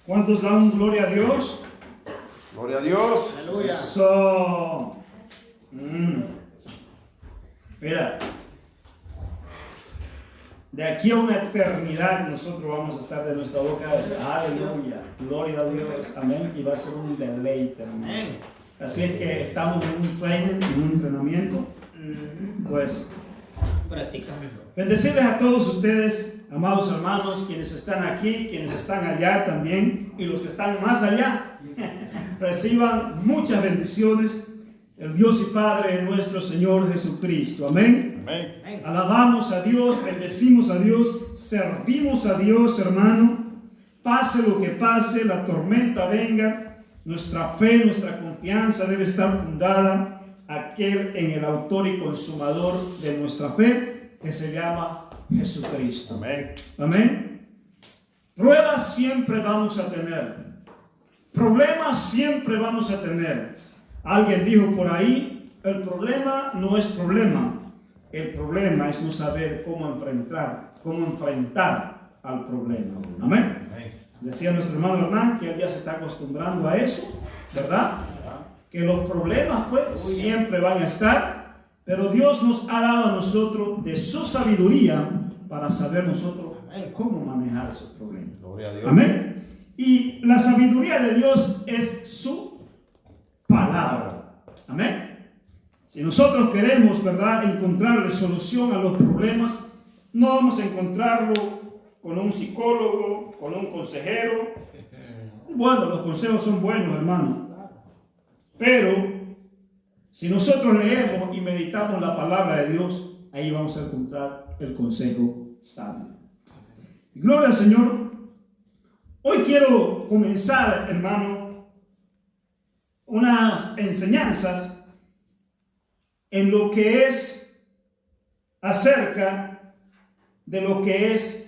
¿Cuántos dan gloria a Dios? Gloria a Dios. Aleluya. Eso. Mira, de aquí a una eternidad nosotros vamos a estar de nuestra boca, aleluya, gloria a Dios, amén, y va a ser un deleite, amén. Así es que estamos en un training, en un entrenamiento, pues Practicando. bendecirles a todos ustedes, amados hermanos, quienes están aquí, quienes están allá también, y los que están más allá, reciban muchas bendiciones, el Dios y Padre de nuestro Señor Jesucristo, amén. Amén. Alabamos a Dios, bendecimos a Dios, servimos a Dios, hermano. Pase lo que pase, la tormenta venga, nuestra fe, nuestra confianza debe estar fundada aquel en el autor y consumador de nuestra fe, que se llama Jesucristo. Amén. Amén. Pruebas siempre vamos a tener. Problemas siempre vamos a tener. Alguien dijo por ahí, el problema no es problema. El problema es no saber cómo enfrentar al problema. Amén. Amén. Decía nuestro hermano Hernán que él ya se está acostumbrando a eso, ¿verdad? Que los problemas pues siempre van a estar, pero Dios nos ha dado a nosotros de su sabiduría para saber nosotros cómo manejar esos problemas. Gloria a Dios. Amén. Y la sabiduría de Dios es su palabra. Amén. Si nosotros queremos, ¿verdad?, encontrarle solución a los problemas, no vamos a encontrarlo con un psicólogo, con un consejero. Bueno, los consejos son buenos, hermano. Pero si nosotros leemos y meditamos la palabra de Dios, ahí vamos a encontrar el consejo sabio. Gloria al Señor. Hoy quiero comenzar, hermano, unas enseñanzas en lo que es acerca de lo que es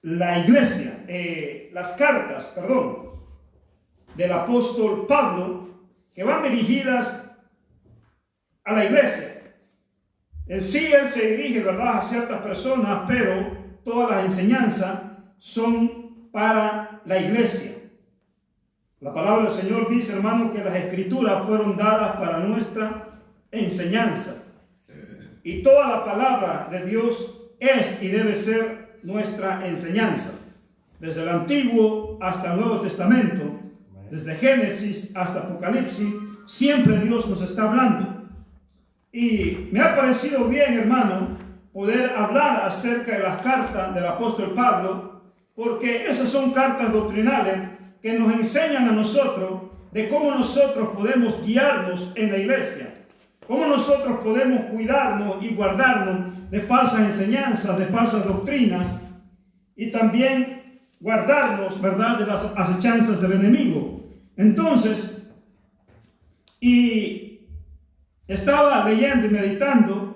la iglesia, las cartas, del apóstol Pablo, que van dirigidas a la iglesia. En sí él se dirige, ¿verdad?, a ciertas personas, pero todas las enseñanzas son para la iglesia. La palabra del Señor dice, hermano, que las escrituras fueron dadas para nuestra enseñanza. Y toda la palabra de Dios es y debe ser nuestra enseñanza. Desde el Antiguo hasta el Nuevo Testamento, desde Génesis hasta Apocalipsis, siempre Dios nos está hablando. Y me ha parecido bien, hermano, poder hablar acerca de las cartas del apóstol Pablo, porque esas son cartas doctrinales que nos enseñan a nosotros de cómo nosotros podemos guiarnos en la iglesia, cómo nosotros podemos cuidarnos y guardarnos de falsas enseñanzas, de falsas doctrinas, y también guardarnos, ¿verdad?, de las acechanzas del enemigo. Entonces, y estaba leyendo y meditando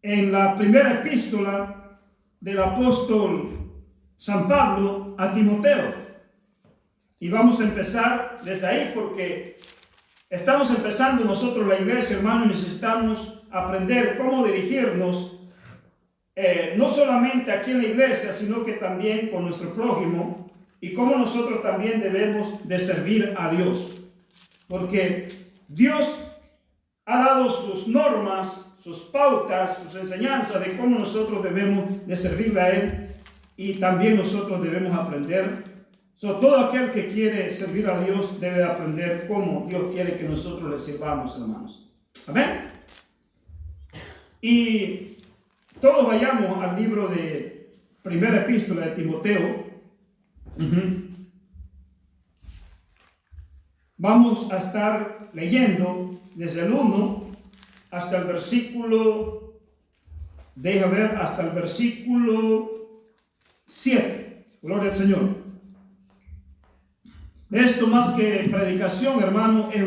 en la primera epístola del apóstol San Pablo a Timoteo. Y vamos a empezar desde ahí porque estamos empezando nosotros la iglesia, hermano, y necesitamos aprender cómo dirigirnos, no solamente aquí en la iglesia, sino que también con nuestro prójimo, y cómo nosotros también debemos de servir a Dios. Porque Dios ha dado sus normas, sus pautas, sus enseñanzas de cómo nosotros debemos de servirle a Él, y también nosotros debemos aprender. Todo aquel que quiere servir a Dios debe aprender cómo Dios quiere que nosotros le sirvamos, hermanos. Amén. Y todos vayamos al libro de primera epístola de Timoteo. Vamos a estar leyendo desde el 1 hasta el versículo, hasta el versículo 7. Gloria al Señor. Esto más que predicación, hermano, es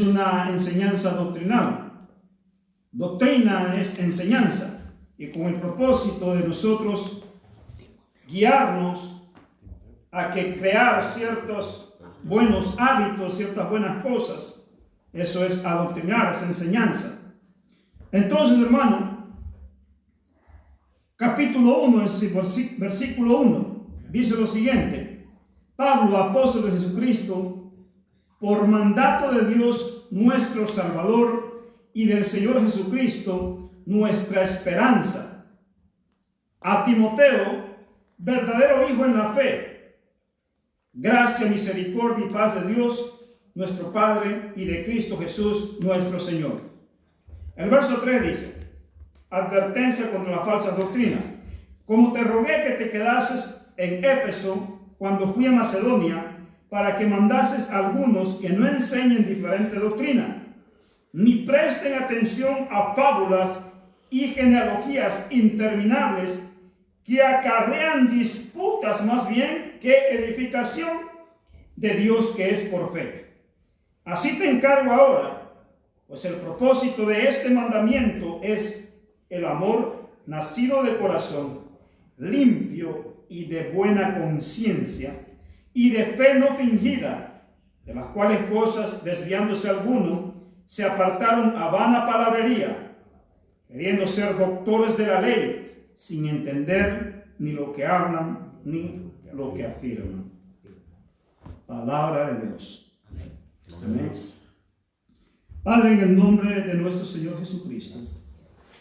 una enseñanza doctrinal. Doctrina es enseñanza, y con el propósito de nosotros guiarnos a que crear ciertos buenos hábitos, ciertas buenas cosas. Eso es adoctrinar, es enseñanza. Entonces, hermano, capítulo 1, versículo 1, dice lo siguiente: Pablo, apóstol de Jesucristo, por mandato de Dios nuestro Salvador y del Señor Jesucristo, nuestra esperanza, a Timoteo, verdadero hijo en la fe, gracia, misericordia y paz de Dios nuestro Padre y de Cristo Jesús nuestro Señor. El verso 3 dice: advertencia contra las falsas doctrinas. Como te rogué que te quedases en Éfeso cuando fui a Macedonia, para que mandases a algunos que no enseñen diferente doctrina, ni presten atención a fábulas y genealogías interminables que acarrean disputas más bien que edificación de Dios que es por fe. Así te encargo ahora, pues el propósito de este mandamiento es el amor nacido de corazón, limpio y de buena conciencia, y de fe no fingida, de las cuales cosas, desviándose alguno, se apartaron a vana palabrería, queriendo ser doctores de la ley, sin entender ni lo que hablan ni lo que afirman. Palabra de Dios. Amén. Padre, en el nombre de nuestro Señor Jesucristo,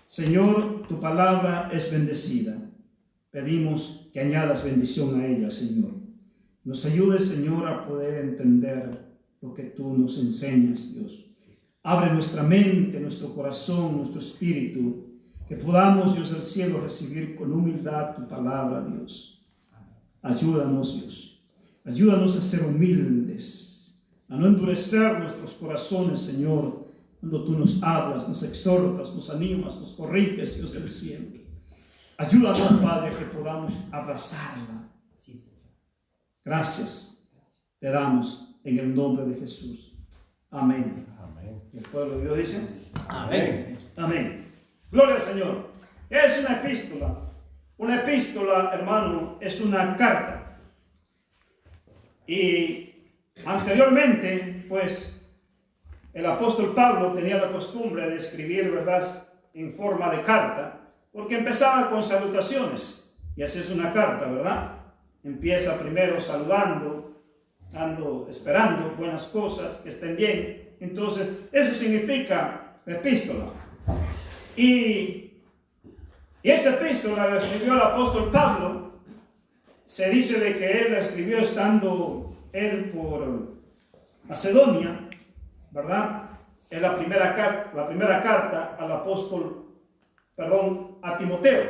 Señor, tu palabra es bendecida. Pedimos que añadas bendición a ella, Señor. Nos ayudes, Señor, a poder entender lo que tú nos enseñas, Dios. Abre nuestra mente, nuestro corazón, nuestro espíritu, que podamos, Dios del cielo, recibir con humildad tu palabra, Dios. Ayúdanos, Dios. Ayúdanos a ser humildes, a no endurecer nuestros corazones, Señor, cuando tú nos hablas, nos exhortas, nos animas, nos corriges, Dios del cielo. Ayúdanos, Padre, que podamos abrazarla. Gracias te damos en el nombre de Jesús. Amén. Amén. ¿Y el pueblo de Dios dice? Amén. Amén. Gloria al Señor. Es una epístola. Una epístola, hermano, es una carta. Y anteriormente, pues, el apóstol Pablo tenía la costumbre de escribir, ¿verdad?, en forma de carta, porque empezaba con salutaciones. Y así es una carta, ¿verdad? Empieza primero saludando, esperando buenas cosas, que estén bien. Entonces, eso significa epístola. Y esta epístola la escribió el apóstol Pablo. Se dice de que él la escribió estando él por Macedonia, ¿verdad? Es la primera carta al apóstol, a Timoteo.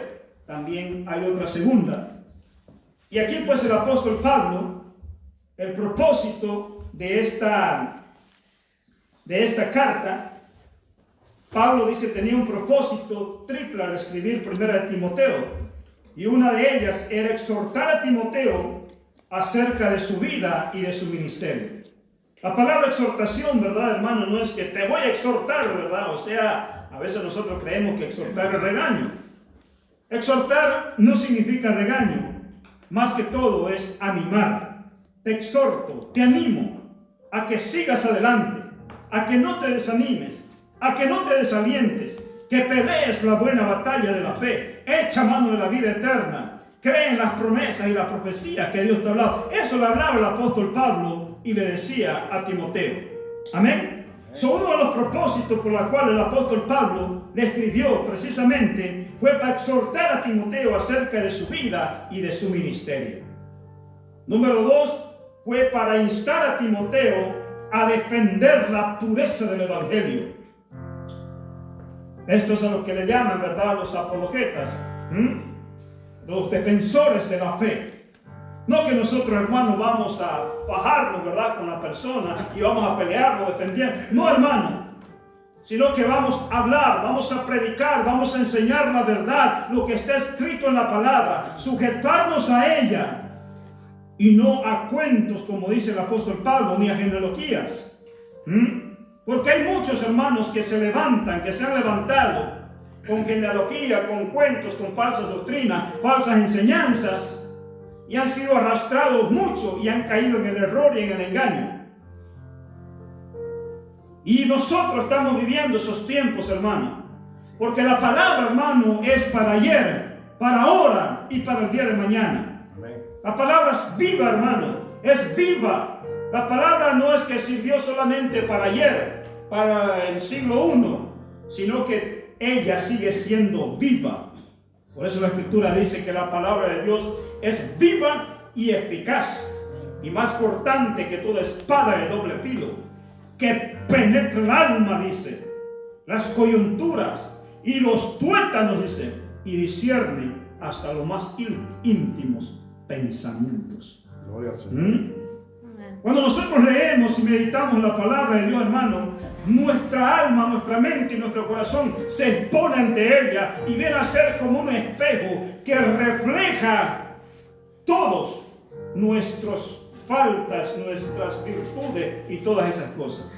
También hay otra segunda. Y aquí pues el apóstol Pablo, el propósito de esta carta, Pablo dice tenía un propósito triple al escribir primera de Timoteo. Y una de ellas era exhortar a Timoteo acerca de su vida y de su ministerio. La palabra exhortación, ¿verdad, hermano? No es que te voy a exhortar, ¿verdad? O sea, a veces nosotros creemos que exhortar es regaño. Exhortar no significa regaño. Más que todo es animar. Te exhorto, te animo a que sigas adelante, a que no te desanimes, a que no te desalientes, que pelees la buena batalla de la fe, echa mano de la vida eterna, cree en las promesas y la profecía que Dios te ha hablado. Eso le hablaba el apóstol Pablo y le decía a Timoteo. Amén. Uno de los propósitos por los cuales el apóstol Pablo le escribió precisamente fue para exhortar a Timoteo acerca de su vida y de su ministerio. Número 2, fue para instar a Timoteo a defender la pureza del evangelio. Estos a los que le llaman, ¿verdad?, los apologetas, los defensores de la fe. No que nosotros, hermanos, vamos a fajarnos, ¿verdad?, con la persona y vamos a pelearlo, defender. No, hermano. Sino que vamos a hablar, vamos a predicar, vamos a enseñar la verdad, lo que está escrito en la palabra, sujetarnos a ella y no a cuentos, como dice el apóstol Pablo, ni a genealogías. Porque hay muchos hermanos que se levantan, que se han levantado con genealogía, con cuentos, con falsas doctrinas, falsas enseñanzas, y han sido arrastrados mucho y han caído en el error y en el engaño. Y nosotros estamos viviendo esos tiempos, hermano, porque la palabra, hermano, es para ayer, para ahora y para el día de mañana. Amén. La palabra es viva, hermano, es viva. La palabra no es que sirvió solamente para ayer, para el siglo I, sino que ella sigue siendo viva. Por eso la Escritura dice que la palabra de Dios es viva y eficaz, y más cortante que toda espada de doble filo, que penetra el alma, dice, las coyunturas y los tuétanos, dice, y discierne hasta los más íntimos pensamientos. Gloria al Señor. Cuando nosotros leemos y meditamos la palabra de Dios, hermano, nuestra alma, nuestra mente y nuestro corazón se expone ante ella y viene a ser como un espejo que refleja todos nuestras faltas, nuestras virtudes y todas esas cosas.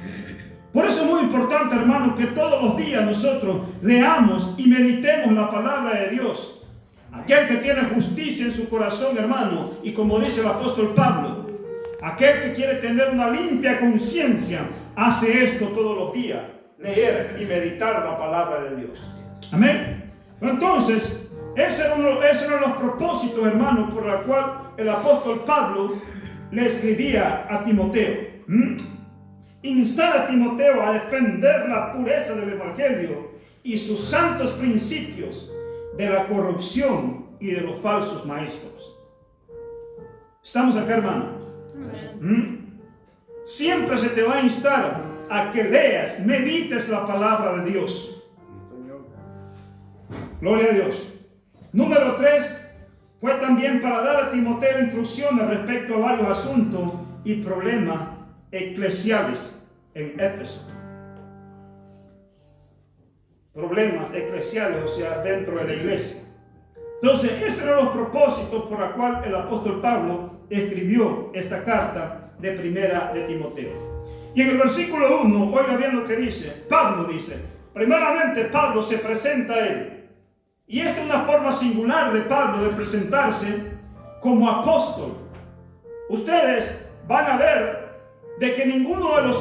Por eso es muy importante, hermano, que todos los días nosotros leamos y meditemos la palabra de Dios. Aquel que tiene justicia en su corazón, hermano, y como dice el apóstol Pablo, aquel que quiere tener una limpia conciencia, hace esto todos los días, leer y meditar la palabra de Dios. Amén. Entonces, ese era uno de los propósitos, hermano, por el cual el apóstol Pablo le escribía a Timoteo. Instar a Timoteo a defender la pureza del Evangelio y sus santos principios de la corrupción y de los falsos maestros. ¿Estamos acá, hermano? Siempre se te va a instar a que leas, medites la palabra de Dios. Gloria a Dios. Número 3, fue también para dar a Timoteo instrucciones respecto a varios asuntos y problemas eclesiales en Éfeso. Problemas eclesiales, o sea, dentro de la iglesia. Entonces, esos eran los propósitos por los cuales el apóstol Pablo escribió esta carta de primera de Timoteo. Y en el versículo 1, oiga bien lo que dice. Pablo dice, primeramente Pablo se presenta a él. Y es una forma singular de Pablo de presentarse como apóstol. Ustedes van a ver de que ninguno de los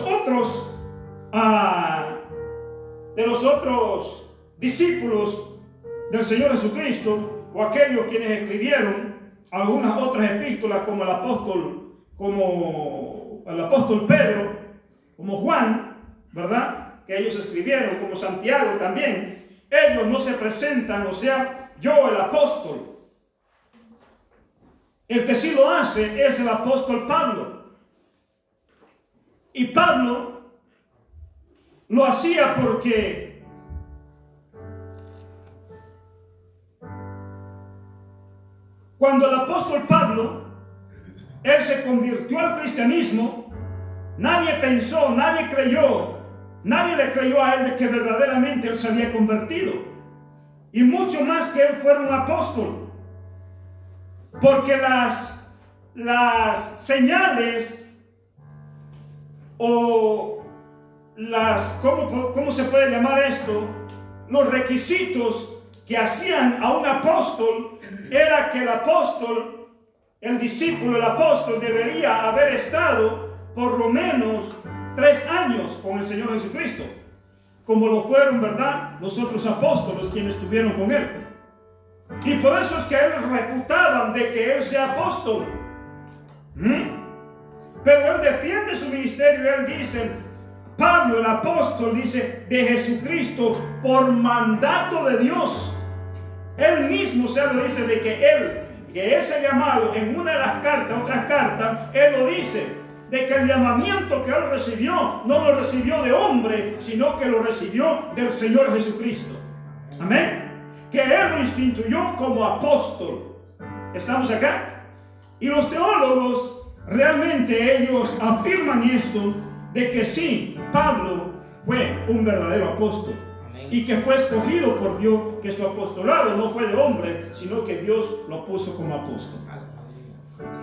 otros discípulos del Señor Jesucristo, o aquellos quienes escribieron algunas otras epístolas como el apóstol Pedro, como Juan, ¿verdad? Que ellos escribieron, como Santiago también, ellos no se presentan, o sea, yo el apóstol. El que sí lo hace es el apóstol Pablo. Y Pablo lo hacía porque cuando el apóstol Pablo, él se convirtió al cristianismo, nadie pensó, nadie le creyó a él de que verdaderamente él se había convertido. Y mucho más que él fuera un apóstol. Porque las señales o ¿cómo se puede llamar esto? Los requisitos que hacían a un apóstol era que el apóstol, el discípulo, el apóstol debería haber estado por lo menos 3 años con el Señor Jesucristo, como lo fueron, ¿verdad?, los otros apóstoles quienes estuvieron con él. Y por eso es que ellos reputaban de que él sea apóstol. Pero él defiende su ministerio. Él dice, Pablo el apóstol, dice, de Jesucristo por mandato de Dios. Él mismo se lo dice de que ese llamado en una de las cartas, otras cartas, él lo dice, de que el llamamiento que él recibió, no lo recibió de hombre, sino que lo recibió del Señor Jesucristo. Amén. Que él lo instituyó como apóstol. ¿Estamos acá? Y los teólogos, realmente ellos afirman esto, de que sí, Pablo fue un verdadero apóstol. Y que fue escogido por Dios, que su apostolado no fue de hombre, sino que Dios lo puso como apóstol.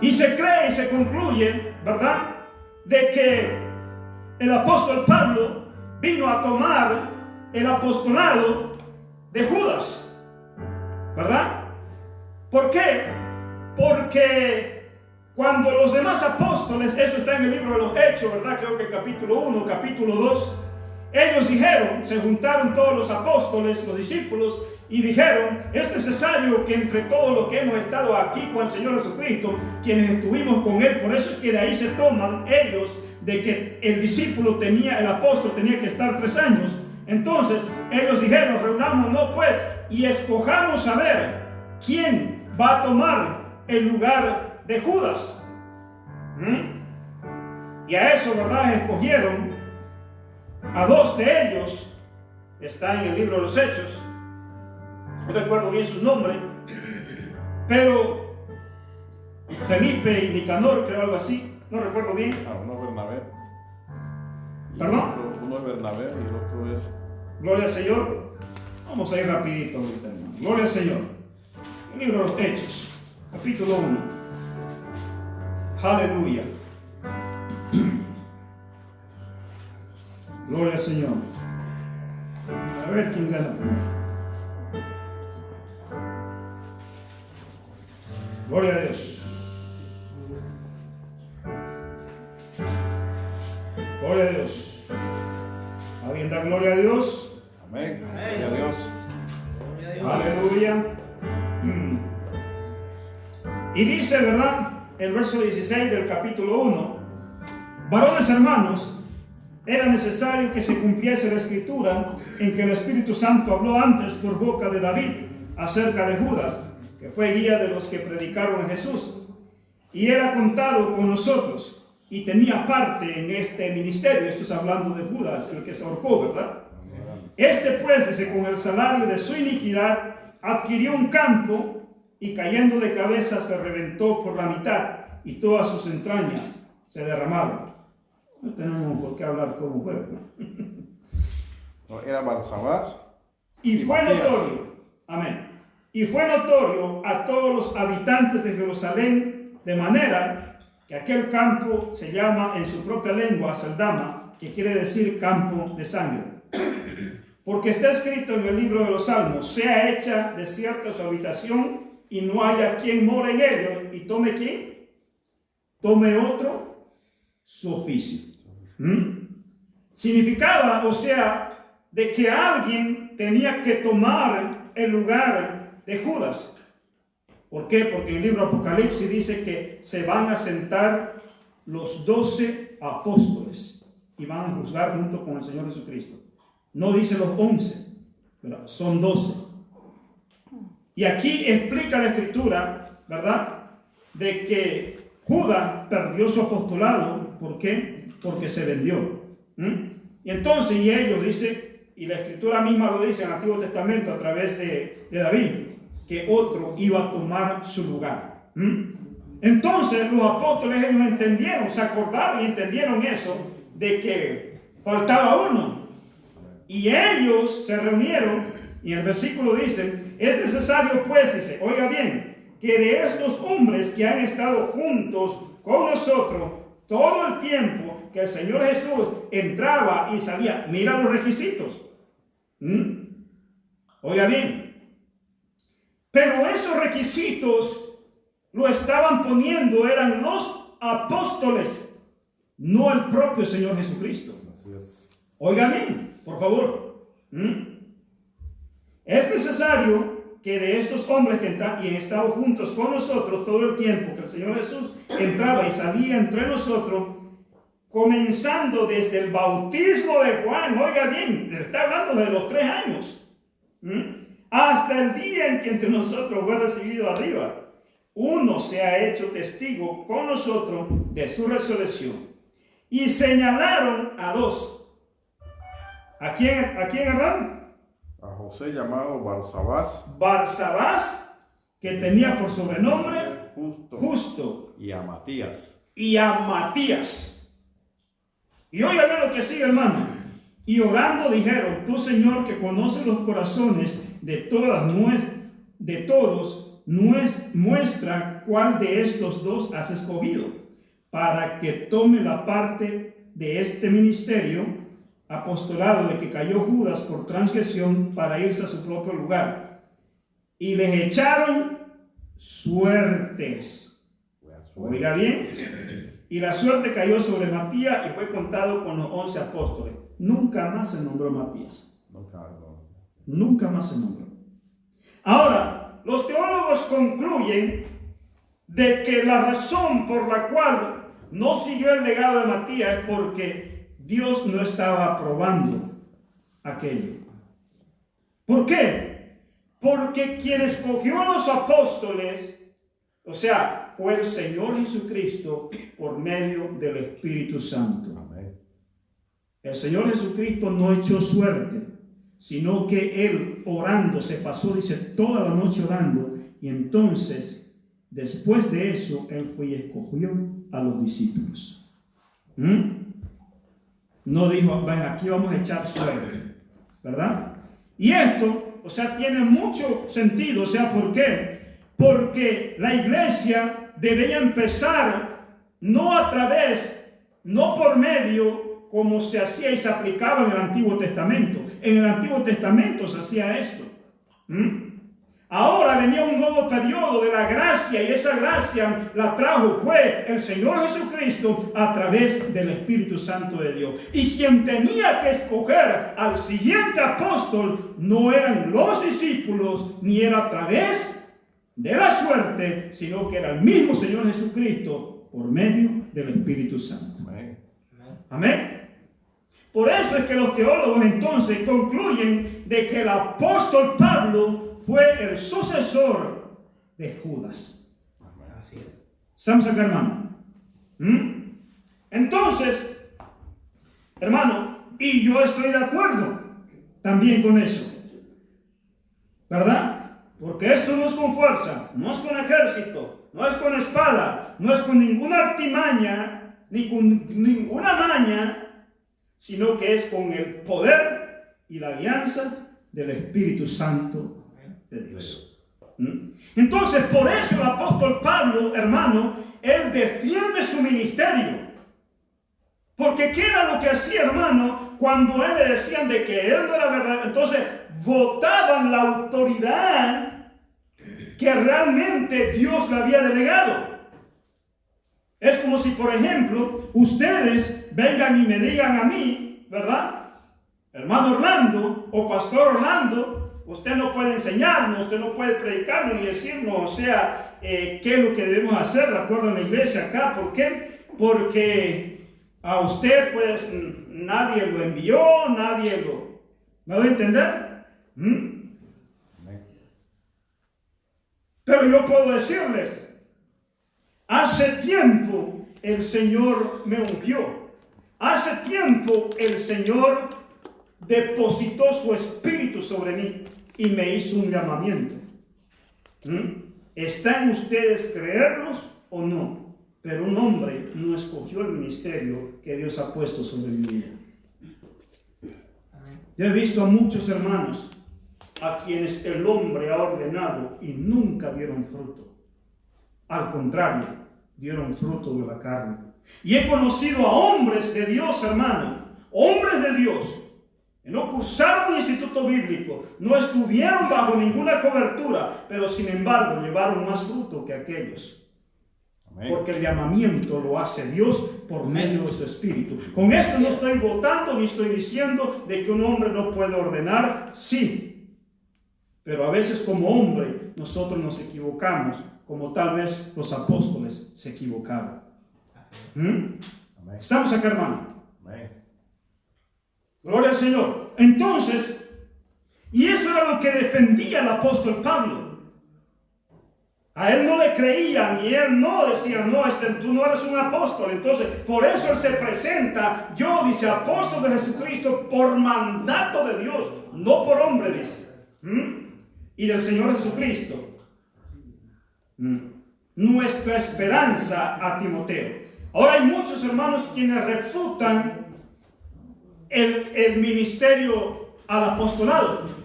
Y se cree y se concluye, ¿verdad?, de que el apóstol Pablo vino a tomar el apostolado de Judas, ¿verdad? ¿Por qué? Porque cuando los demás apóstoles, eso está en el libro de los Hechos, ¿verdad? Creo que capítulo 1, capítulo 2, ellos dijeron, se juntaron todos los apóstoles, los discípulos, y dijeron, es necesario que entre todos los que hemos estado aquí con el Señor Jesucristo, quienes estuvimos con Él, por eso es que de ahí se toman ellos, de que el discípulo el apóstol tenía que estar 3 años. Entonces ellos dijeron, reunámonos pues y escojamos a ver quién va a tomar el lugar de Judas. Y a eso, ¿verdad? Escogieron a 2 de ellos. Está en el libro de los Hechos. No recuerdo bien su nombre, pero Felipe y Nicanor, creo algo así. No recuerdo bien. Uno es Bernabé. ¿Perdón? Uno es Bernabé y el otro es... Gloria al Señor. Vamos a ir rapidito ahorita, hermano. Gloria al Señor. El libro de los Hechos, capítulo 1. Aleluya. Gloria al Señor. A ver quién gana primero. Gloria a Dios. Gloria a Dios. ¿Alguien da gloria a Dios? Amén. Gloria a Dios. Aleluya. Y dice, ¿verdad? El verso 16 del capítulo 1. Varones hermanos, era necesario que se cumpliese la escritura en que el Espíritu Santo habló antes por boca de David acerca de Judas, que fue guía de los que predicaron a Jesús, y era contado con nosotros, y tenía parte en este ministerio. Esto es hablando de Judas, el que se ahorcó, ¿verdad? Este pues, dice, con el salario de su iniquidad, adquirió un campo, y cayendo de cabeza se reventó por la mitad, y todas sus entrañas se derramaron. No tenemos por qué hablar como fue, No, era Barsabás. Y fue Matías. notorio, amén, y fue notorio a todos los habitantes de Jerusalén, de manera que aquel campo se llama en su propia lengua Saldama, que quiere decir campo de sangre. Porque está escrito en el libro de los Salmos, sea hecha desierta su habitación y no haya quien more en ello, y tome quién, tome otro su oficio. Significaba, o sea, de que alguien tenía que tomar el lugar de Judas. ¿Por qué? Porque en el libro Apocalipsis dice que se van a sentar los 12 apóstoles y van a juzgar junto con el Señor Jesucristo. No dice los 11, pero son 12. Y aquí explica la Escritura, ¿verdad?, de que Judas perdió su apostolado. ¿Por qué? Porque se vendió. Y entonces, y ellos dicen, y la Escritura misma lo dice en el Antiguo Testamento a través de David, que otro iba a tomar su lugar. Entonces los apóstoles, ellos entendieron, se acordaron y entendieron eso, de que faltaba uno. Y ellos se reunieron, y en el versículo dice, es necesario pues, dice, oiga bien, que de estos hombres que han estado juntos con nosotros todo el tiempo que el Señor Jesús entraba y salía, mira los requisitos. Oiga bien, pero esos requisitos lo estaban poniendo, eran los apóstoles, no el propio Señor Jesucristo. Así es. Oiga bien, por favor. Es necesario que de estos hombres que han estado juntos con nosotros todo el tiempo que el Señor Jesús entraba y salía entre nosotros, comenzando desde el bautismo de Juan, oiga bien, está hablando de los 3 años, hasta el día en que entre nosotros fue recibido arriba, uno se ha hecho testigo con nosotros de su resurrección. Y señalaron a 2. ¿A quién hermano? A José llamado Barsabás. Barsabás, que tenía por sobrenombre Justo. Y a Matías. Y a Matías. Y oigan lo que sigue, hermano. Y orando dijeron, tú, Señor, que conoces los corazones de todos, muestra cuál de estos 2 has escogido, para que tome la parte de este ministerio apostolado de que cayó Judas por transgresión para irse a su propio lugar. Y les echaron suertes. Oiga bien. Y la suerte cayó sobre Matías y fue contado con los 11 apóstoles. nunca más se nombró Matías. No. Nunca más se nombró. Ahora, los teólogos concluyen de que la razón por la cual no siguió el legado de Matías es porque Dios no estaba aprobando aquello. ¿Por qué? Porque quien escogió a los apóstoles, o sea, fue el Señor Jesucristo por medio del Espíritu Santo. Amén. El Señor Jesucristo no echó suerte, sino que Él orando se pasó, dice, toda la noche orando, y entonces, después de eso, Él fue y escogió a los discípulos. No dijo, "Ven, aquí vamos a echar suerte", ¿verdad? Y esto, o sea, tiene mucho sentido. O sea, ¿por qué? Porque la iglesia debía empezar no a través, no por medio, como se hacía y se aplicaba en el Antiguo Testamento. En el Antiguo Testamento se hacía esto. Ahora venía un nuevo periodo de la gracia, y esa gracia la trajo fue el Señor Jesucristo a través del Espíritu Santo de Dios. Y quien tenía que escoger al siguiente apóstol no eran los discípulos, ni era a través de la suerte, sino que era el mismo Señor Jesucristo por medio del Espíritu Santo. Amén. Amén. Por eso es que los teólogos entonces concluyen de que el apóstol Pablo fue el sucesor de Judas. Así es. ¿Estamos acá, hermano? Entonces, hermano, y yo estoy de acuerdo también con eso, ¿verdad? Porque esto no es con fuerza, no es con ejército, no es con espada, no es con ninguna artimaña, ni con ninguna maña, sino que es con el poder y la alianza del Espíritu Santo de Dios. Entonces, por eso el apóstol Pablo, hermano, él defiende su ministerio. Porque ¿qué era lo que hacía, hermano? Cuando él le decían de que él no era verdad, entonces votaban la autoridad que realmente Dios le había delegado. Es como si, por ejemplo, ustedes vengan y me digan a mí, ¿verdad? Hermano Orlando o pastor Orlando, usted no puede enseñarnos, usted no puede predicarnos ni decirnos, o sea, qué es lo que debemos hacer de acuerdo a la iglesia acá. ¿Por qué? Porque a usted, pues, nadie lo envió, nadie lo... ¿Me voy a entender? Pero yo puedo decirles, hace tiempo el Señor me ungió. Hace tiempo el Señor depositó su espíritu sobre mí y me hizo un llamamiento. ¿Está en ustedes creerlos o no? Pero un hombre no escogió el ministerio que Dios ha puesto sobre mi vida. Yo he visto a muchos hermanos a quienes el hombre ha ordenado y nunca dieron fruto. Al contrario, dieron fruto de la carne. Y he conocido a hombres de Dios, hermano, hombres de Dios, que no cursaron un instituto bíblico, no estuvieron bajo ninguna cobertura, pero sin embargo llevaron más fruto que aquellos. Amén. Porque el llamamiento lo hace Dios por medio de su Espíritu. Con esto no estoy votando ni estoy diciendo de que un hombre no puede ordenar, sí. Pero a veces como hombre nosotros nos equivocamos, como tal vez los apóstoles se equivocaron. ¿Estamos acá, hermano? Amén. Gloria al Señor. Entonces, y eso era lo que defendía el apóstol Pablo. A él no le creían y él no decía, no, tú no eres un apóstol. Entonces, por eso él se presenta, yo, dice, apóstol de Jesucristo por mandato de Dios, no por hombre, dice. Y del Señor Jesucristo. Nuestra esperanza a Timoteo. Ahora hay muchos hermanos quienes refutan el ministerio al apostolado.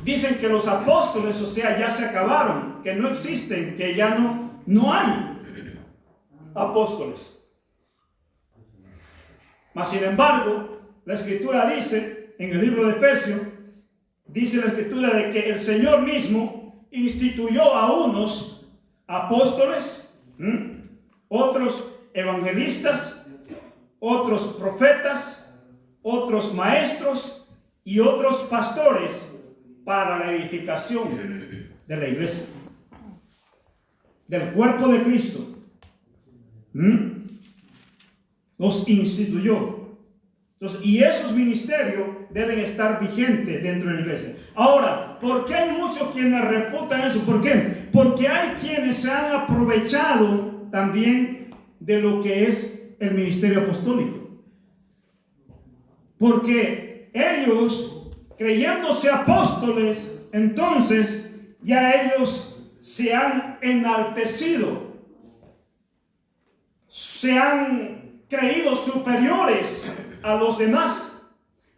Dicen que los apóstoles, o sea, ya se acabaron, que no existen, que ya no hay apóstoles. Mas sin embargo, la Escritura dice, en el libro de Efesios, dice la Escritura de que el Señor mismo instituyó a unos apóstoles, otros evangelistas, otros profetas, otros maestros y otros pastores para la edificación de la iglesia, del cuerpo de Cristo. Los instituyó. Entonces, y esos ministerios deben estar vigentes dentro de la iglesia. Ahora, ¿por qué hay muchos quienes refutan eso? ¿Por qué? Porque hay quienes se han aprovechado también de lo que es el ministerio apostólico. Porque ellos, creyéndose apóstoles, entonces ya ellos se han enaltecido, se han creído superiores a los demás.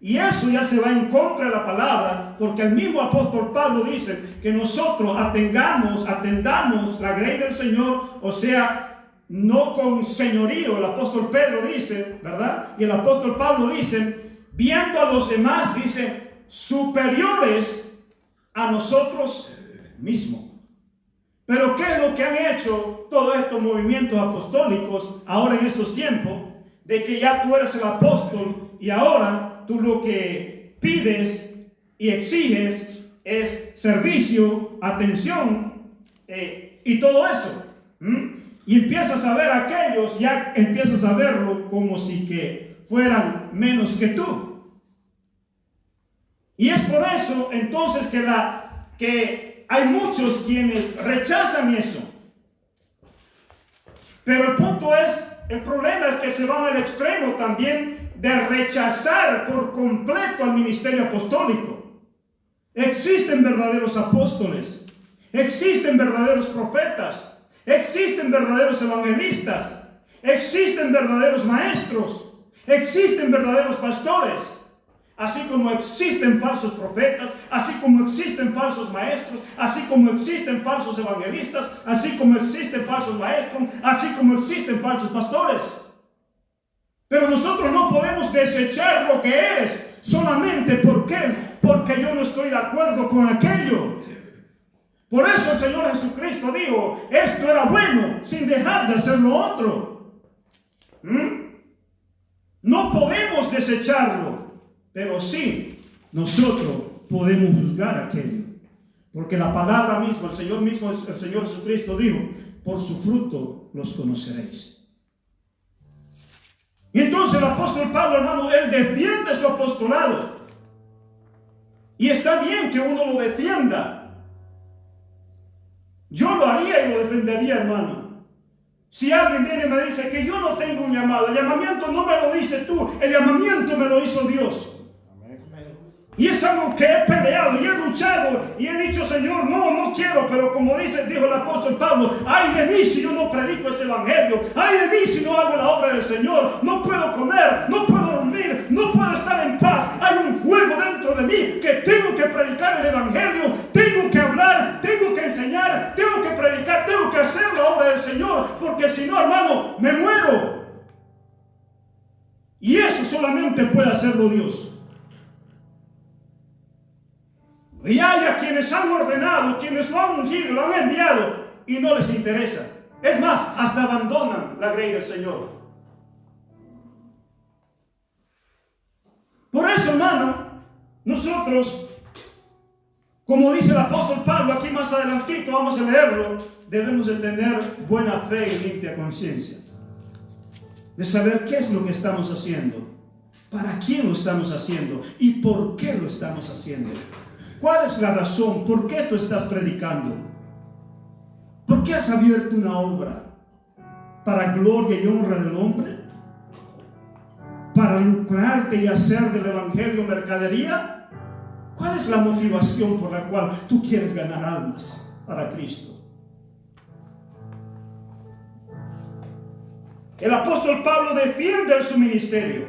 Y eso ya se va en contra de la palabra, porque el mismo apóstol Pablo dice que nosotros atendamos la grey del Señor, o sea, no con señorío. El apóstol Pedro dice, ¿verdad? Y el apóstol Pablo dice, viendo a los demás, dice, superiores a nosotros mismos. Pero ¿qué es lo que han hecho todos estos movimientos apostólicos ahora en estos tiempos? De que ya tú eres el apóstol y ahora tú lo que pides y exiges es servicio, atención y todo eso. Y empiezas a ver a aquellos, ya empiezas a verlo como si que fueran menos que tú. Y es por eso entonces que hay muchos quienes rechazan eso. Pero el problema es que se van al extremo también de rechazar por completo al ministerio apostólico. Existen verdaderos apóstoles, existen verdaderos profetas, existen verdaderos evangelistas, existen verdaderos maestros, existen verdaderos pastores. Así como existen falsos profetas, así como existen falsos maestros, así como existen falsos evangelistas, así como existen falsos maestros, así como existen falsos pastores. Pero nosotros no podemos desechar lo que es solamente porque yo no estoy de acuerdo con aquello. Por eso el Señor Jesucristo dijo, esto era bueno, sin dejar de hacer lo otro. No podemos desecharlo. Pero sí, nosotros podemos juzgar aquello. Porque la palabra misma, el Señor Jesucristo dijo, por su fruto los conoceréis. Y entonces el apóstol Pablo, hermano, él defiende su apostolado. Y está bien que uno lo defienda. Yo lo haría y lo defendería, hermano. Si alguien viene y me dice que yo no tengo un llamado, el llamamiento no me lo dice tú, el llamamiento me lo hizo Dios. Y es algo que he peleado y he luchado y he dicho, Señor, no quiero, pero como dijo el apóstol Pablo, ay de mí si yo no predico este evangelio, ay de mí si no hago la obra del Señor, no puedo comer, no puedo dormir, no puedo estar en paz, hay un fuego dentro de mí que tengo que predicar el evangelio, tengo que hablar, tengo que enseñar, tengo que predicar, tengo que hacer la obra del Señor, porque si no, hermano, me muero. Y eso solamente puede hacerlo Dios. Y hay a quienes han ordenado, quienes lo han ungido, lo han enviado y no les interesa. Es más, hasta abandonan la grey del Señor. Por eso, hermano, nosotros, como dice el apóstol Pablo, aquí más adelantito vamos a leerlo, debemos de tener buena fe y limpia conciencia. De saber qué es lo que estamos haciendo, para quién lo estamos haciendo y por qué lo estamos haciendo. ¿Cuál es la razón? ¿Por qué tú estás predicando? ¿Por qué has abierto una obra? ¿Para gloria y honra del hombre? ¿Para lucrarte y hacer del evangelio mercadería? ¿Cuál es la motivación por la cual tú quieres ganar almas para Cristo? El apóstol Pablo defiende su ministerio.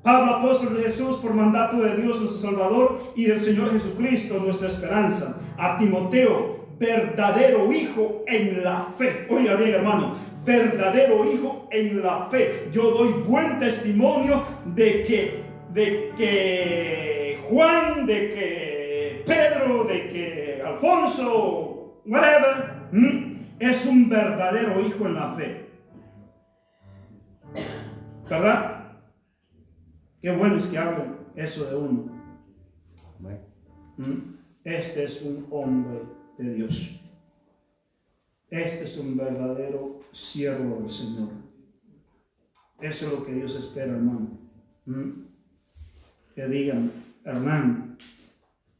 Pablo, apóstol de Jesús, por mandato de Dios nuestro Salvador y del Señor Jesucristo, nuestra esperanza. A Timoteo, verdadero hijo en la fe. Oiga bien, hermano, verdadero hijo en la fe. Yo doy buen testimonio de que Juan, de que Pedro, de que Alfonso, whatever, es un verdadero hijo en la fe. ¿Verdad? Qué bueno es que hablen eso de uno. Este es un hombre de Dios. Este es un verdadero siervo del Señor. Eso es lo que Dios espera, hermano. Que digan, hermano,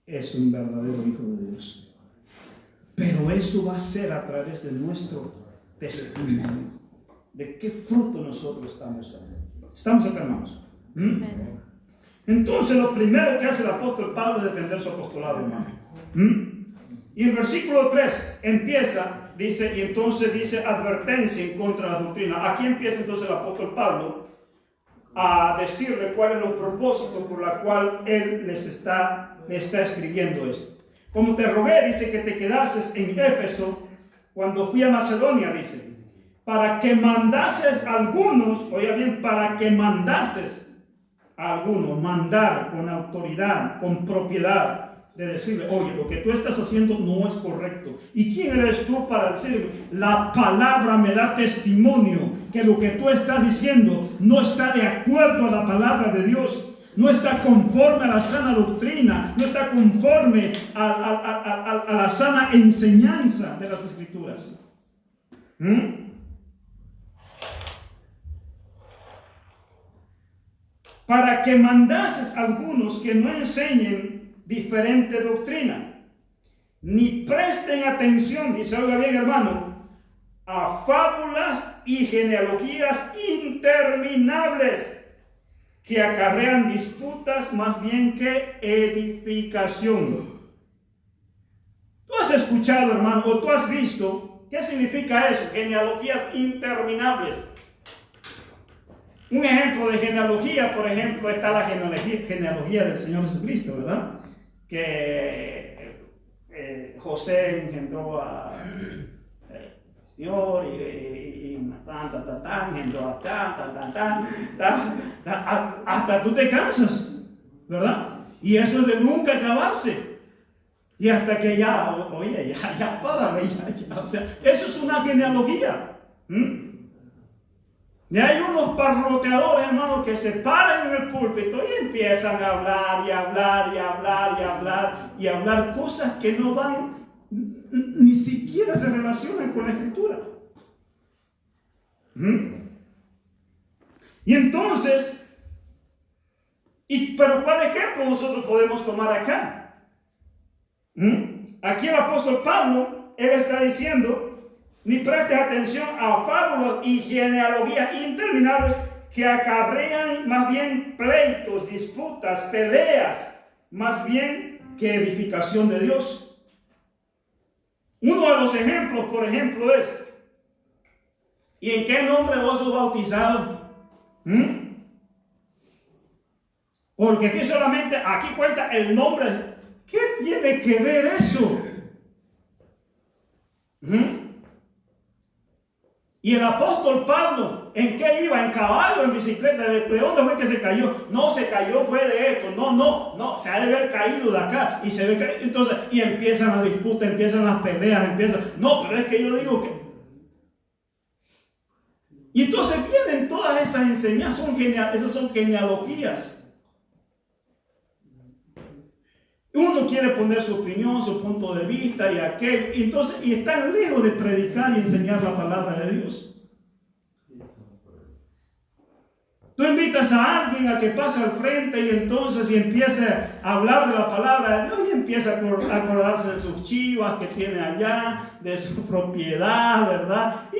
es un verdadero hijo de Dios. Pero eso va a ser a través de nuestro testimonio. ¿De qué fruto nosotros estamos dando? ¿Estamos acá, hermanos? Entonces, lo primero que hace el apóstol Pablo es defender su apostolado, hermano. Y el versículo 3 empieza, dice, y entonces dice advertencia en contra de la doctrina. Aquí empieza entonces el apóstol Pablo a decirle cuál es el propósito por la cual él le está escribiendo esto. Como te rogué, dice, que te quedases en Éfeso cuando fui a Macedonia, dice, para que mandases a algunos, oiga bien, para que mandases a algunos, mandar con autoridad, con propiedad, de decirle, oye, lo que tú estás haciendo no es correcto. ¿Y quién eres tú para decirle? La palabra me da testimonio que lo que tú estás diciendo no está de acuerdo a la palabra de Dios, no está conforme a la sana doctrina, no está conforme a la sana enseñanza de las Escrituras. Para que mandases a algunos que no enseñen diferente doctrina, ni presten atención, dice, oiga bien, hermano, a fábulas y genealogías interminables que acarrean disputas más bien que edificación. Tú has escuchado, hermano, o tú has visto, ¿qué significa eso? Genealogías interminables. Un ejemplo de genealogía, por ejemplo, está la genealogía del Señor Jesucristo, ¿verdad? Que José engendró a Señor y engendró hasta tú te cansas, ¿verdad? Y eso es de nunca acabarse. Y hasta que ya, oye, ya párame, ya. O sea, eso es una genealogía. Y hay unos parloteadores, hermanos, que se paran en el púlpito y empiezan a hablar y hablar y hablar y hablar y hablar cosas que no van, ni siquiera se relacionan con la Escritura. Y entonces, pero ¿cuál ejemplo nosotros podemos tomar acá? Aquí el apóstol Pablo, él está diciendo, ni prestes atención a fábulas y genealogías interminables que acarrean más bien pleitos, disputas, peleas, más bien que edificación de Dios. Uno de los ejemplos, por ejemplo, es, ¿y en qué nombre vos sos bautizado? Porque aquí solamente, aquí cuenta el nombre. ¿Qué tiene que ver eso? Y el apóstol Pablo, ¿en qué iba? ¿En caballo, en bicicleta? ¿De dónde fue que se cayó? No, se cayó fue de esto. No, se ha de haber caído de acá. Y se ve que, entonces, y empiezan las disputas, empiezan las peleas, no, pero es que yo digo que... Y entonces vienen todas esas enseñanzas, esas son genealogías. Uno quiere poner su opinión, su punto de vista y aquello, y están lejos de predicar y enseñar la palabra de Dios. Tú invitas a alguien a que pase al frente y entonces empiece a hablar de la palabra de Dios y empieza a acordarse de sus chivas que tiene allá, de su propiedad, ¿verdad? Y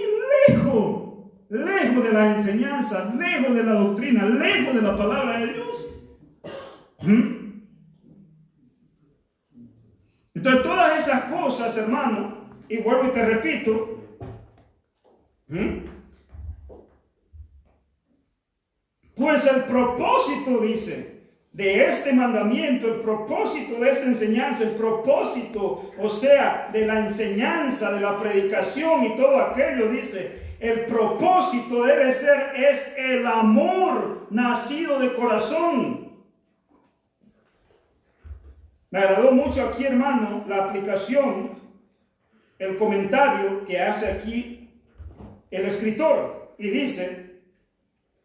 lejos de la enseñanza, lejos de la doctrina, lejos de la palabra de Dios. Entonces, todas esas cosas, hermano, y vuelvo y te repito, pues el propósito, dice, de este mandamiento, el propósito de esta enseñanza, el propósito, o sea, de la enseñanza, de la predicación y todo aquello, dice, el propósito debe ser, es el amor nacido de corazón. Me agradó mucho aquí, hermano, la aplicación el comentario que hace aquí el escritor y dice: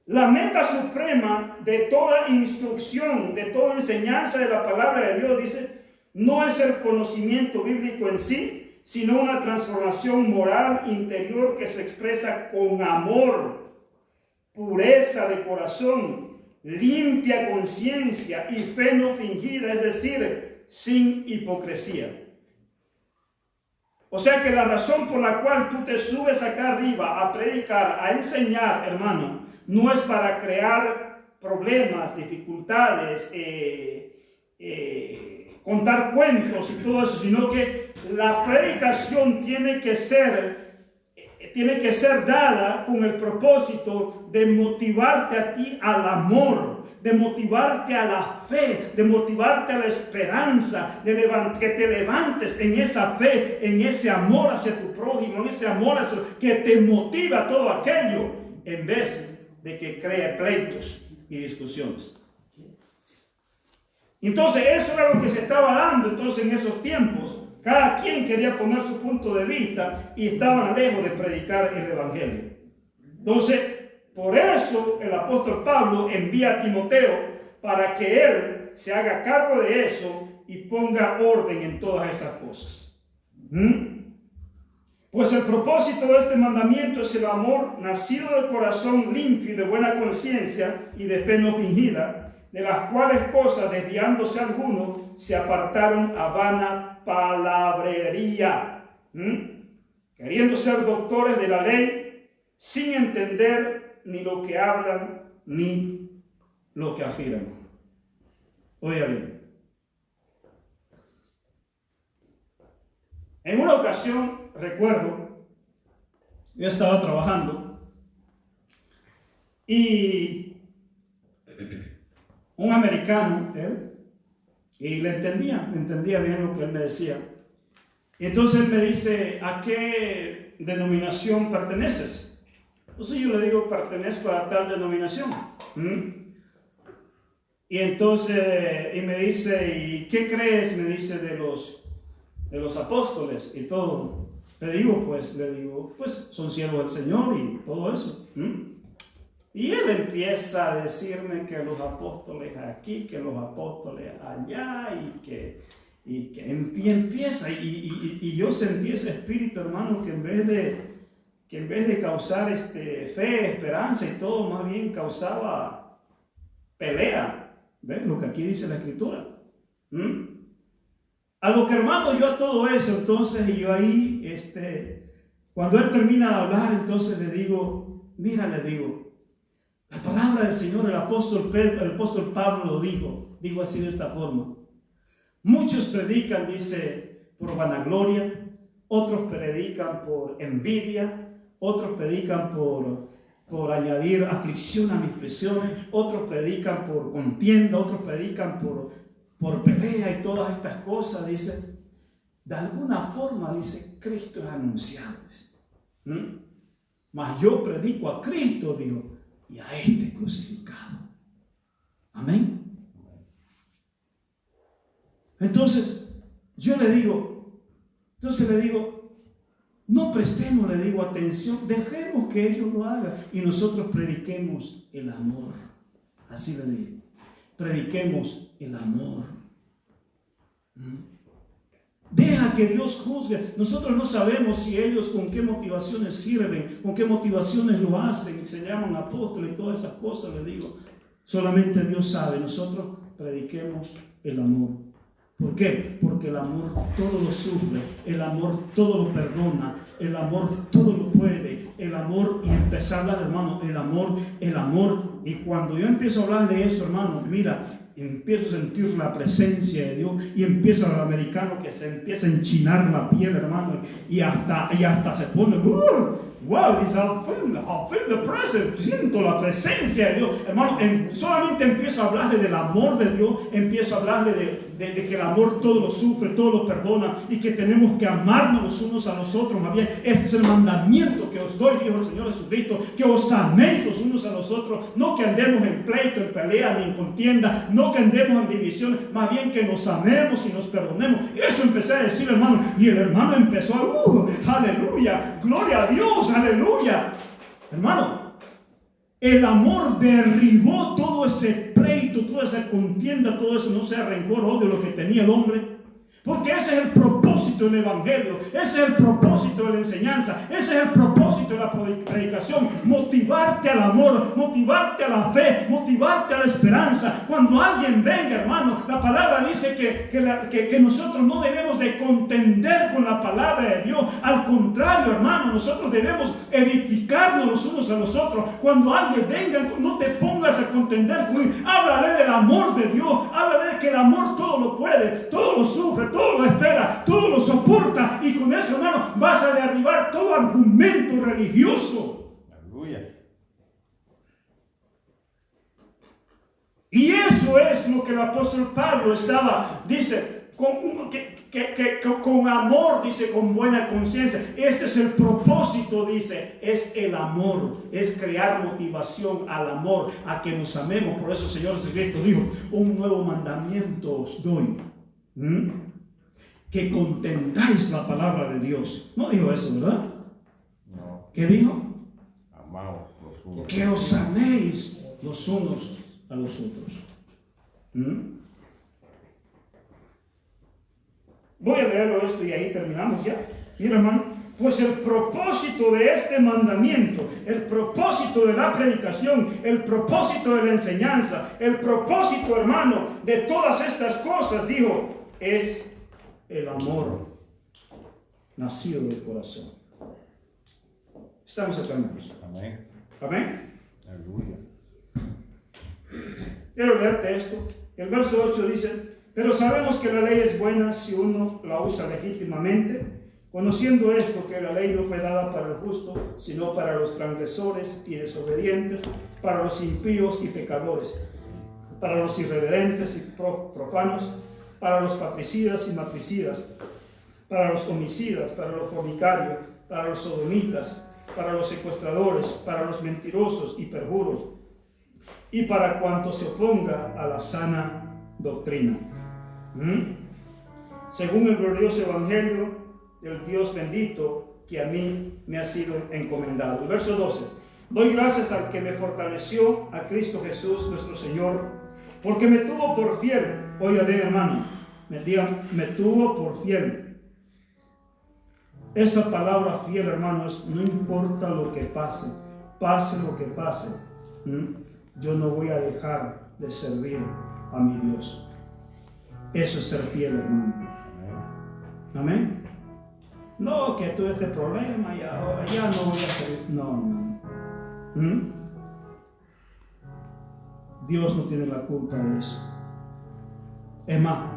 la meta suprema de toda instrucción, de toda enseñanza de la palabra de Dios, dice, no es el conocimiento bíblico en sí, sino una transformación moral interior que se expresa con amor, pureza de corazón, limpia conciencia y fe no fingida, es decir, sin hipocresía. O sea que la razón por la cual tú te subes acá arriba a predicar, a enseñar, hermano, no es para crear problemas, dificultades, contar cuentos y todo eso, sino que la predicación tiene que ser dada con el propósito de motivarte a ti al amor, de motivarte a la fe, de motivarte a la esperanza, que te levantes en esa fe, en ese amor hacia tu prójimo, en ese amor que te motiva todo aquello, en vez de que cree pleitos y discusiones. Entonces eso era lo que se estaba dando entonces en esos tiempos. Cada quien quería poner su punto de vista y estaban lejos de predicar el evangelio. Entonces, por eso el apóstol Pablo envía a Timoteo para que él se haga cargo de eso y ponga orden en todas esas cosas. Pues el propósito de este mandamiento es el amor nacido del corazón limpio y de buena conciencia y de fe no fingida, de las cuales cosas, desviándose algunos, se apartaron a vana palabrería, queriendo ser doctores de la ley, sin entender ni lo que hablan ni lo que afirman. Oiga bien, en una ocasión, recuerdo, yo estaba trabajando y un americano, él, y le entendía bien lo que él me decía. Y entonces él me dice: ¿a qué denominación perteneces? Entonces yo le digo: pertenezco a tal denominación. Y entonces, y me dice: ¿y qué crees? Me dice de los apóstoles y todo. Le digo, pues son siervos del Señor y todo eso. Y él empieza a decirme que los apóstoles aquí, que los apóstoles allá, y que empieza, y yo sentí ese espíritu, hermano, que en vez de causar fe, esperanza y todo, más bien causaba pelea. ¿Ves lo que aquí dice la Escritura? A lo que, hermano, yo a todo eso, entonces, y yo ahí, cuando él termina de hablar, entonces le digo: mira, le digo, la palabra del Señor, el apóstol Pablo lo dijo así, de esta forma: muchos predican, dice, por vanagloria, otros predican por envidia, otros predican por añadir aflicción a mis prisiones, otros predican por contienda, otros predican por pelea y todas estas cosas. Dice, de alguna forma, dice, Cristo es anunciado. Mas yo predico a Cristo, dijo, y a este crucificado. Amén. Entonces le digo, no prestemos, le digo, atención, dejemos que ellos lo hagan y nosotros prediquemos el amor. Así le digo, prediquemos el amor. Deja que Dios juzgue. Nosotros no sabemos si ellos con qué motivaciones sirven, con qué motivaciones lo hacen, se llaman apóstoles y todas esas cosas, le digo. Solamente Dios sabe. Nosotros prediquemos el amor. ¿Por qué? Porque el amor todo lo sufre, el amor todo lo perdona, el amor todo lo puede, el amor, y empezar a hablar, hermano, el amor, y cuando yo empiezo a hablar de eso, hermano, mira, empiezo a sentir la presencia de Dios, y empiezo al americano que se empieza a enchinar la piel, hermano, y hasta se pone, wow, dice, I feel the presence, siento la presencia de Dios. Hermano, solamente empiezo a hablarle del amor de Dios, empiezo a hablarle de que el amor todo lo sufre, todo lo perdona y que tenemos que amarnos los unos a los otros. Más bien, este es el mandamiento que os doy, dijo el Señor Jesucristo, que os améis los unos a los otros, no que andemos en pleito, en pelea, ni en contienda, no que andemos en división, más bien que nos amemos y nos perdonemos. Y eso empecé a decir, hermano, y el hermano empezó a, aleluya, gloria a Dios, aleluya. Hermano, el amor derribó todo ese pleito, toda esa contienda, todo eso, no sea rencor, odio, lo que tenía el hombre. Porque ese es el propósito del Evangelio, ese es el propósito de la enseñanza, ese es el propósito de la predicación, motivarte al amor, motivarte a la fe, motivarte a la esperanza. Cuando alguien venga, hermano, la palabra dice que nosotros no debemos de contender con la palabra de Dios. Al contrario, hermano, nosotros debemos edificarnos los unos a los otros. Cuando alguien venga, no te pongas a contender con él. Háblale del amor de Dios, háblale de que el amor todo lo puede, todo lo sufre, todo lo espera, todo lo soporta, y con eso, hermano, vas a derribar todo argumento religioso. Aleluya. Y eso es lo que el apóstol Pablo dice, con amor, dice, con buena conciencia. Este es el propósito, dice, es el amor, es crear motivación al amor, a que nos amemos. Por eso el Señor Jesucristo dijo, un nuevo mandamiento os doy. Que contendáis la palabra de Dios. No dijo eso, ¿verdad? No. ¿Qué dijo? Amaos los unos. Que os améis los unos a los otros. Voy a leerlo esto y ahí terminamos ya. Mira, hermano, pues el propósito de este mandamiento, el propósito de la predicación, el propósito de la enseñanza, el propósito, hermano, de todas estas cosas, dijo, es el amor nacido del corazón. Estamos acá, hermanos. Amén. Amén. Aleluya. Quiero leerte esto. El verso 8 dice, pero sabemos que la ley es buena si uno la usa legítimamente, conociendo esto, que la ley no fue dada para el justo, sino para los transgresores y desobedientes, para los impíos y pecadores, para los irreverentes y profanos, para los patricidas y matricidas, para los homicidas, para los fornicarios, para los sodomitas, para los secuestradores, para los mentirosos y perjuros, y para cuanto se oponga a la sana doctrina. Según el glorioso evangelio del Dios bendito que a mí me ha sido encomendado. El verso 12. Doy gracias al que me fortaleció, a Cristo Jesús nuestro Señor, porque me tuvo por fiel. Oiga bien, hermano, me tuvo por fiel. Esa palabra fiel, hermanos, no importa lo que pase, pase lo que pase, yo no voy a dejar de servir a mi Dios. Eso es ser fiel, hermano. Amén. No, que tuve este problema y ahora ya no voy a servir. No. Dios no tiene la culpa de eso. Es más,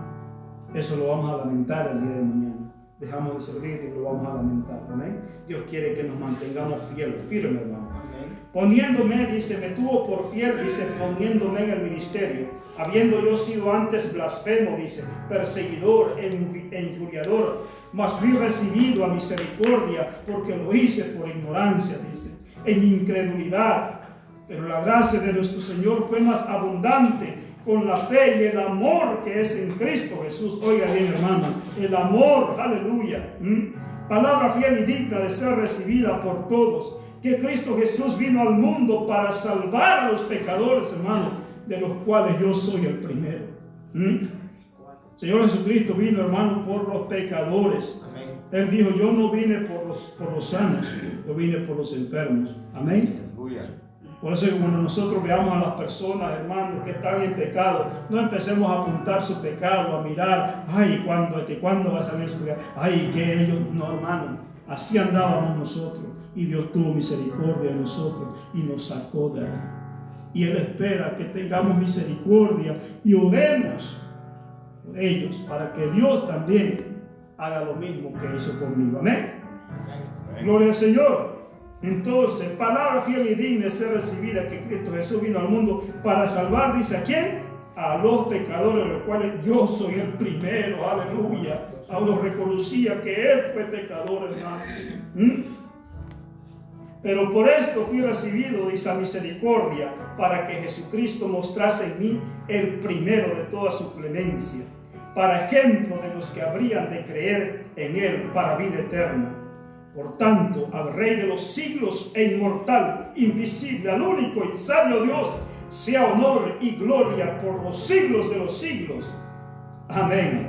eso lo vamos a lamentar el día de mañana. Dejamos de servir y lo vamos a lamentar. Amén. Dios quiere que nos mantengamos fieles, firmes, hermano. Poniéndome, dice, me tuvo por fiel, dice, poniéndome en el ministerio, habiendo yo sido antes blasfemo, dice, perseguidor, injuriador, mas fui recibido a misericordia, porque lo hice por ignorancia, dice, en incredulidad. Pero la gracia de nuestro Señor fue más abundante con la fe y el amor que es en Cristo Jesús. Oiga bien, hermano, el amor, aleluya. Palabra fiel y digna de ser recibida por todos. Que Cristo Jesús vino al mundo para salvar a los pecadores, hermano, de los cuales yo soy el primero. Señor Jesucristo vino, hermano, por los pecadores. Amén. Él dijo, yo no vine por los sanos, yo vine por los enfermos. Amén. Por eso cuando nosotros veamos a las personas, hermanos, que están en pecado, no empecemos a apuntar su pecado, a mirar, ay, ¿cuándo va a salir su pecado? Ay, que ellos, no, hermano, así andábamos nosotros. Y Dios tuvo misericordia de nosotros y nos sacó de ahí. Y Él espera que tengamos misericordia y oremos por ellos para que Dios también haga lo mismo que hizo conmigo. Amén. Amén. Gloria al Señor. Entonces, palabra fiel y digna de ser recibida, que Cristo Jesús vino al mundo para salvar, dice, ¿a quién? A los pecadores, los cuales yo soy el primero, aleluya. Pablo reconocía que él fue pecador, hermano. Pero por esto fui recibido, dice, a misericordia, para que Jesucristo mostrase en mí el primero de toda su clemencia, para ejemplo de los que habrían de creer en él para vida eterna. Por tanto, al Rey de los siglos e inmortal, invisible, al único y sabio Dios, sea honor y gloria por los siglos de los siglos. Amén.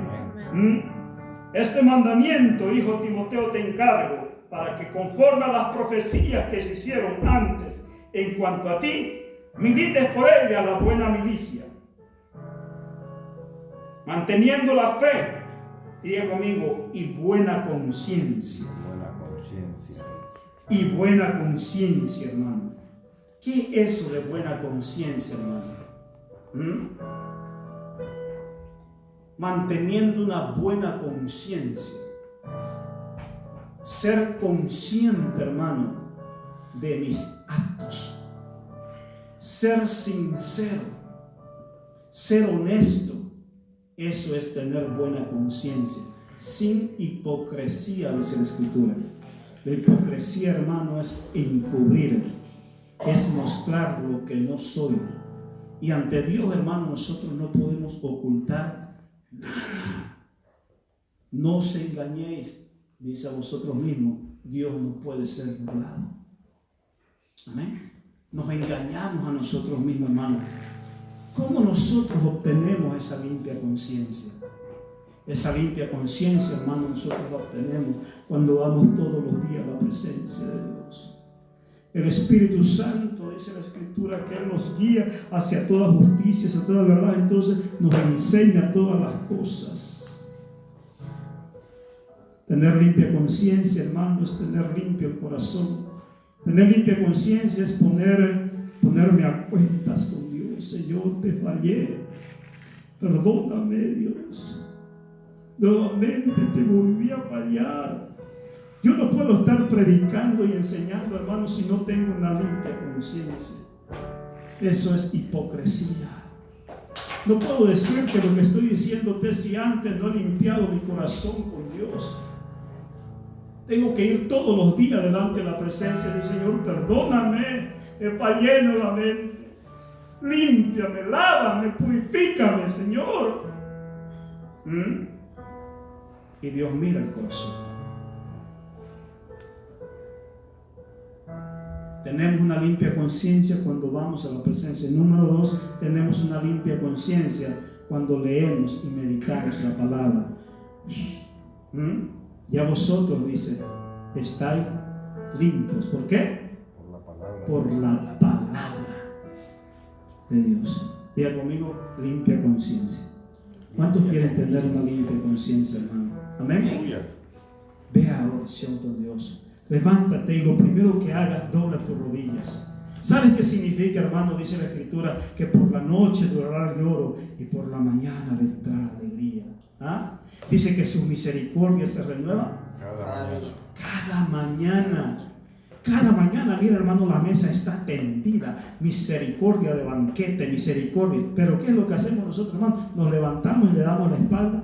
Este mandamiento, hijo Timoteo, te encargo, para que conforme a las profecías que se hicieron antes en cuanto a ti, milites por ella la buena milicia, manteniendo la fe, y diga conmigo, y buena conciencia. Y buena conciencia, hermano. ¿Qué es eso de buena conciencia, hermano? Manteniendo una buena conciencia. Ser consciente, hermano, de mis actos. Ser sincero. Ser honesto. Eso es tener buena conciencia. Sin hipocresía, dice la Escritura. La hipocresía, hermano, es encubrir, es mostrar lo que no soy. Y ante Dios, hermano, nosotros no podemos ocultar nada. No os engañéis, dice a vosotros mismos, Dios no puede ser burlado. Amén. Nos engañamos a nosotros mismos, hermano. ¿Cómo nosotros obtenemos esa limpia conciencia? Esa limpia conciencia, hermano, nosotros la obtenemos cuando vamos todos los días a la presencia de Dios. El Espíritu Santo, dice la Escritura, que Él nos guía hacia toda justicia, hacia toda verdad. Entonces nos enseña todas las cosas. Tener limpia conciencia, hermano, es tener limpio el corazón. Tener limpia conciencia es ponerme a cuentas con Dios. Señor, te fallé. Perdóname, Dios. Nuevamente te volví a fallar. Yo no puedo estar predicando y enseñando, hermano, si no tengo una limpia conciencia. Eso es hipocresía. No puedo decir que lo que estoy diciéndote si antes no he limpiado mi corazón con Dios. Tengo que ir todos los días delante de la presencia del Señor. Perdóname, me fallé nuevamente. Límpiame, lávame, purifícame, Señor. Y Dios mira el corazón. Tenemos una limpia conciencia cuando vamos a la presencia. Número 2, tenemos una limpia conciencia cuando leemos y meditamos la palabra. Ya vosotros, dice, estáis limpios. ¿Por qué? Por la palabra de Dios. Diga conmigo, limpia conciencia. ¿Cuántos quieren tener una limpia conciencia, hermano? Amén. Ve a oración con Dios. Levántate y lo primero que hagas, dobla tus rodillas. ¿Sabes qué significa, hermano? Dice la Escritura que por la noche durará el lloro y por la mañana vendrá la alegría. Dice que sus misericordias se renuevan cada mañana. Cada mañana, mira, hermano, la mesa está tendida. Misericordia de banquete, misericordia. Pero ¿qué es lo que hacemos nosotros, hermano? Nos levantamos y le damos la espalda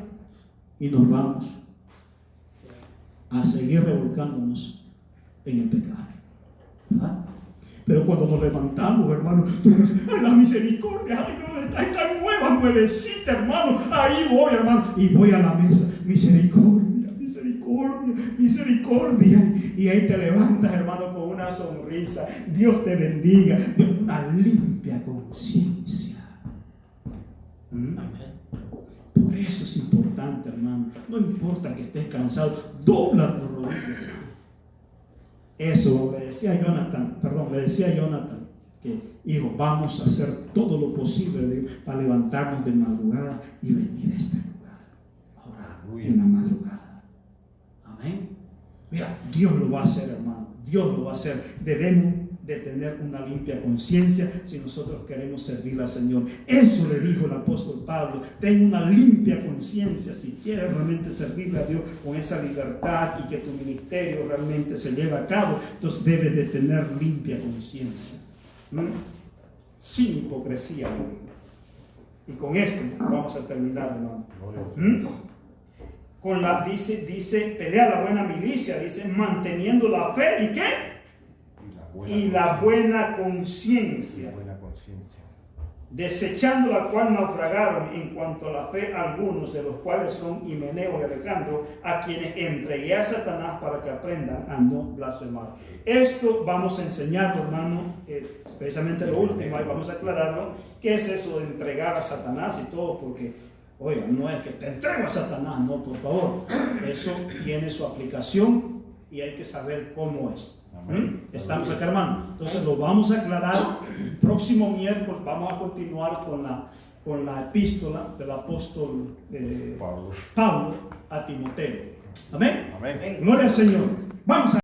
y nos vamos a seguir revolcándonos en el pecado. ¿Verdad? Pero cuando nos levantamos, hermano, tú dices, ¡ay, la misericordia! ¡Ay, no, está nueva, nuevecita, hermano! Ahí voy, hermano, y voy a la mesa. Misericordia, misericordia, misericordia. Y ahí te levantas, hermano, con una sonrisa. Dios te bendiga. Una limpia conciencia. Por eso es importante, hermano. No importa que estés cansado, dobla tu rodilla. Eso le decía Jonathan, que hijo, vamos a hacer todo lo posible para levantarnos de madrugada y venir a este lugar. Ahora, en la madrugada. Amén. Mira, Dios lo va a hacer, hermano. Dios lo va a hacer. Debemos de tener una limpia conciencia si nosotros queremos servir al Señor. Eso le dijo el apóstol Pablo: ten una limpia conciencia si quieres realmente servirle a Dios con esa libertad y que tu ministerio realmente se lleve a cabo. Entonces debes de tener limpia conciencia, sin hipocresía. Y con esto vamos a terminar, hermano. Con la, dice, pelea la buena milicia, dice, manteniendo la fe, ¿y qué? Y la buena conciencia, desechando la cual naufragaron en cuanto a la fe algunos, de los cuales son Himeneo y Alejandro, a quienes entregué a Satanás para que aprendan a no blasfemar. Esto vamos a enseñarlo, hermano, especialmente lo último, ahí vamos a aclararlo, qué es eso de entregar a Satanás y todo, porque oiga, no es que te entrego a Satanás, no, por favor. Eso tiene su aplicación y hay que saber cómo es. Estamos acá, hermano. Entonces lo vamos a aclarar. El próximo miércoles vamos a continuar con la epístola del apóstol Pablo a Timoteo. Amén. Amén. Gloria al Señor. Vamos a